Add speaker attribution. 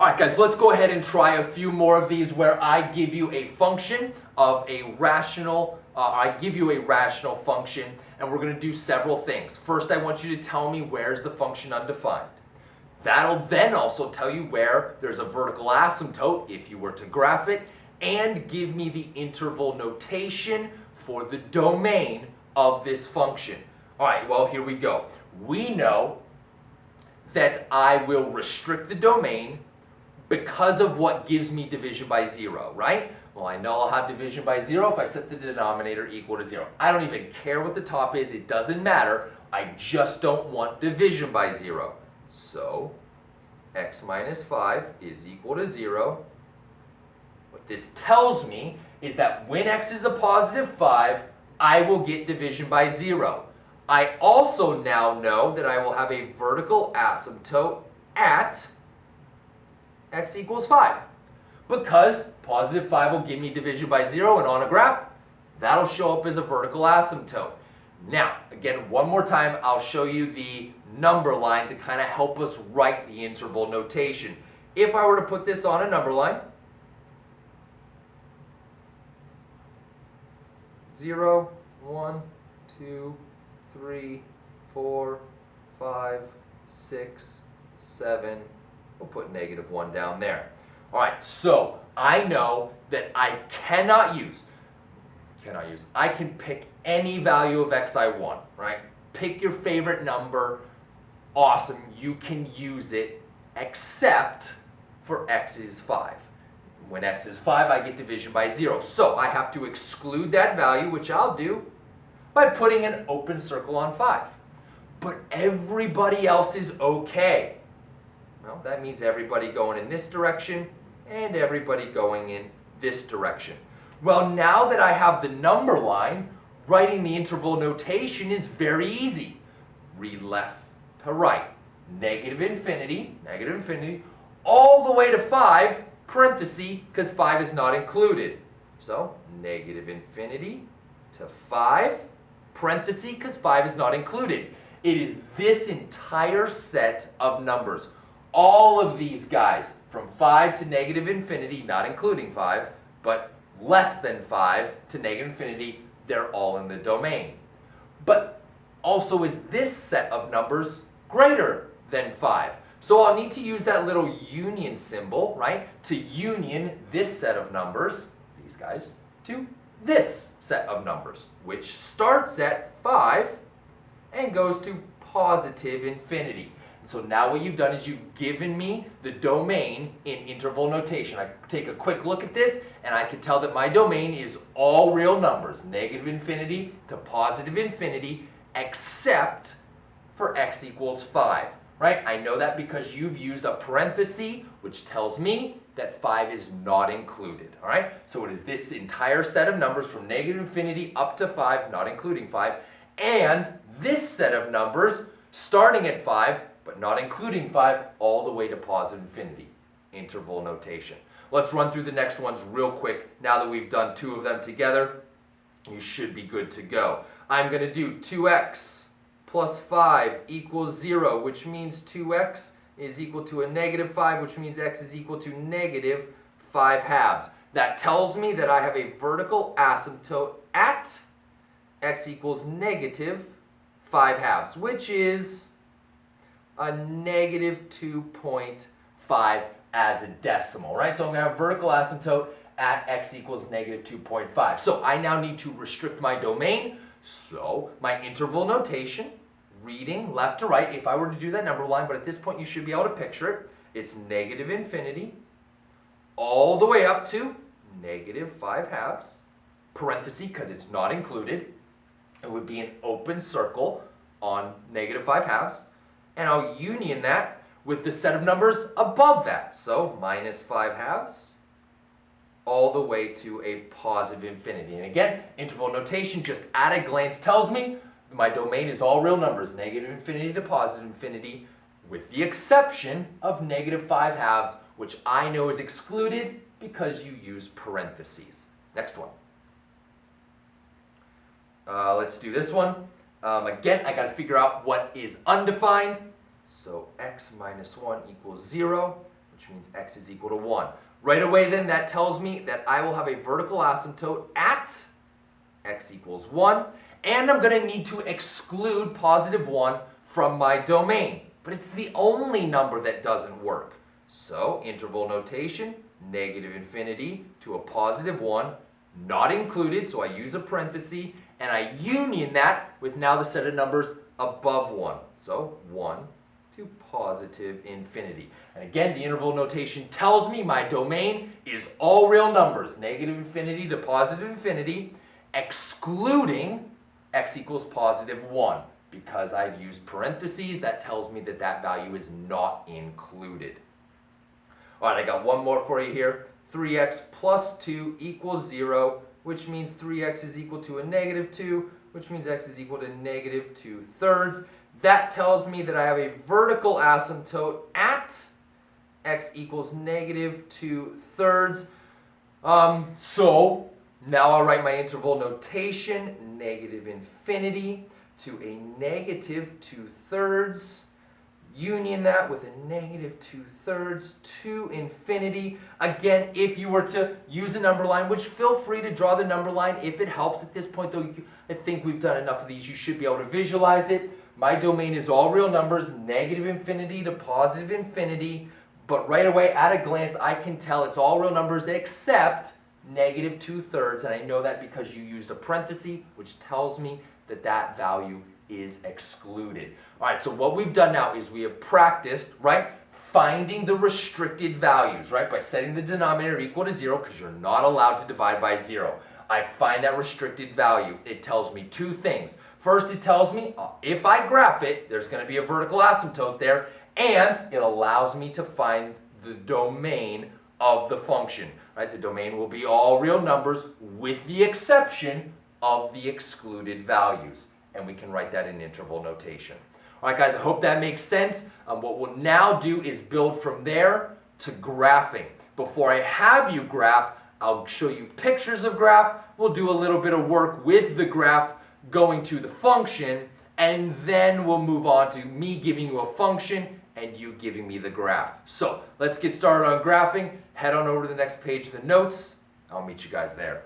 Speaker 1: All right, guys, let's go ahead and try a few more of these where I give you a function of a rational, I give you a rational function, and we're going to do several things. First, I want you to tell me where's the function undefined. That'll then also tell you where there's a vertical asymptote if you were to graph it, and give me the interval notation for the domain of this function. All right, well, here we go. We know that I will restrict the domain because of what gives me division by 0, right? Well, I know I'll have division by 0 if I set the denominator equal to 0. I don't even care what the top is. It doesn't matter. I just don't want division by 0. So x minus 5 is equal to 0. What this tells me is that when x is a positive 5, I will get division by 0. I also now know that I will have a vertical asymptote at x equals 5. Because positive 5 will give me division by 0, and on a graph, that'll show up as a vertical asymptote. Now, again, one more time, I'll show you the number line to kind of help us write the interval notation. If I were to put this on a number line, 0, 1, 2, 3, 4, 5, 6, 7, we'll put negative 1 down there. All right, so I know that I I can pick any value of x I want, right? Pick your favorite number, awesome, you can use it, except for x is 5. When x is 5, I get division by 0. So I have to exclude that value, which I'll do by putting an open circle on 5. But everybody else is okay. Well, that means everybody going in this direction and everybody going in this direction. Well, now that I have the number line, writing the interval notation is very easy. Read left to right. Negative infinity, all the way to 5, parenthesis, because 5 is not included. So, negative infinity to 5, parenthesis, because 5 is not included. It is this entire set of numbers. All of these guys, from 5 to negative infinity, not including 5, but less than 5 to negative infinity, they're all in the domain. But also is this set of numbers greater than 5? So I'll need to use that little union symbol, right, to union this set of numbers, these guys, to this set of numbers, which starts at 5 and goes to positive infinity. So now what you've done is you've given me the domain in interval notation. I take a quick look at this and I can tell that my domain is all real numbers, negative infinity to positive infinity, except for x equals 5, right? I know that because you've used a parenthesis, which tells me that 5 is not included, all right? So it is this entire set of numbers from negative infinity up to 5, not including 5, and this set of numbers starting at 5, but not including 5, all the way to positive infinity. Interval notation. Let's run through the next ones real quick. Now that we've done 2 of them together, you should be good to go. I'm going to do 2x plus 5 equals 0, which means 2x is equal to a negative 5, which means x is equal to negative 5 halves. That tells me that I have a vertical asymptote at x equals negative 5 halves, which is a negative 2.5 as a decimal, right? So I'm going to have vertical asymptote at x equals negative 2.5. So I now need to restrict my domain. So my interval notation, reading left to right, if I were to do that number line, but at this point you should be able to picture it. It's negative infinity all the way up to negative 5 halves, parenthesis, because it's not included. It would be an open circle on negative 5 halves. And I'll union that with the set of numbers above that. So minus 5 halves all the way to a positive infinity. And again, interval notation just at a glance tells me my domain is all real numbers, negative infinity to positive infinity, with the exception of negative 5 halves, which I know is excluded because you use parentheses. Next one. Let's do this one. Again, I got to figure out what is undefined. So x minus 1 equals 0. which means x is equal to 1. Right away then, that tells me that I will have a vertical asymptote at x equals 1, and I'm going to need to exclude positive 1 from my domain. But it's the only number that doesn't work. So, interval notation, negative infinity to a positive 1, not included, so I use a parenthesis, and I union that with now the set of numbers above 1. So, 1 to positive infinity. And again, the interval notation tells me my domain is all real numbers, negative infinity to positive infinity, excluding x equals positive 1. Because I've used parentheses, that tells me that that value is not included. All right, I got one more for you here. 3x plus 2 equals 0, which means 3x is equal to a negative 2, which means x is equal to negative 2/3. That tells me that I have a vertical asymptote at x equals negative 2/3. So now I'll write my interval notation, negative infinity to a negative 2/3. Union that with a negative 2/3 to infinity. Again, if you were to use a number line, which feel free to draw the number line if it helps. At this point, though, I think we've done enough of these. You should be able to visualize it. My domain is all real numbers, negative infinity to positive infinity. But right away, at a glance, I can tell it's all real numbers except negative 2/3. And I know that because you used a parenthesis, which tells me that that value is excluded. All right, so what we've done now is we have practiced, right, finding the restricted values, right, by setting the denominator equal to 0, because you're not allowed to divide by 0. I find that restricted value. It tells me two things. First, it tells me if I graph it, there's going to be a vertical asymptote there, and it allows me to find the domain of the function, right? The domain will be all real numbers with the exception of the excluded values. And we can write that in interval notation. All right, guys, I hope that makes sense. What we'll now do is build from there to graphing. Before I have you graph, I'll show you pictures of graph. We'll do a little bit of work with the graph going to the function, and then we'll move on to me giving you a function and you giving me the graph. So let's get started on graphing. Head on over to the next page of the notes. I'll meet you guys there.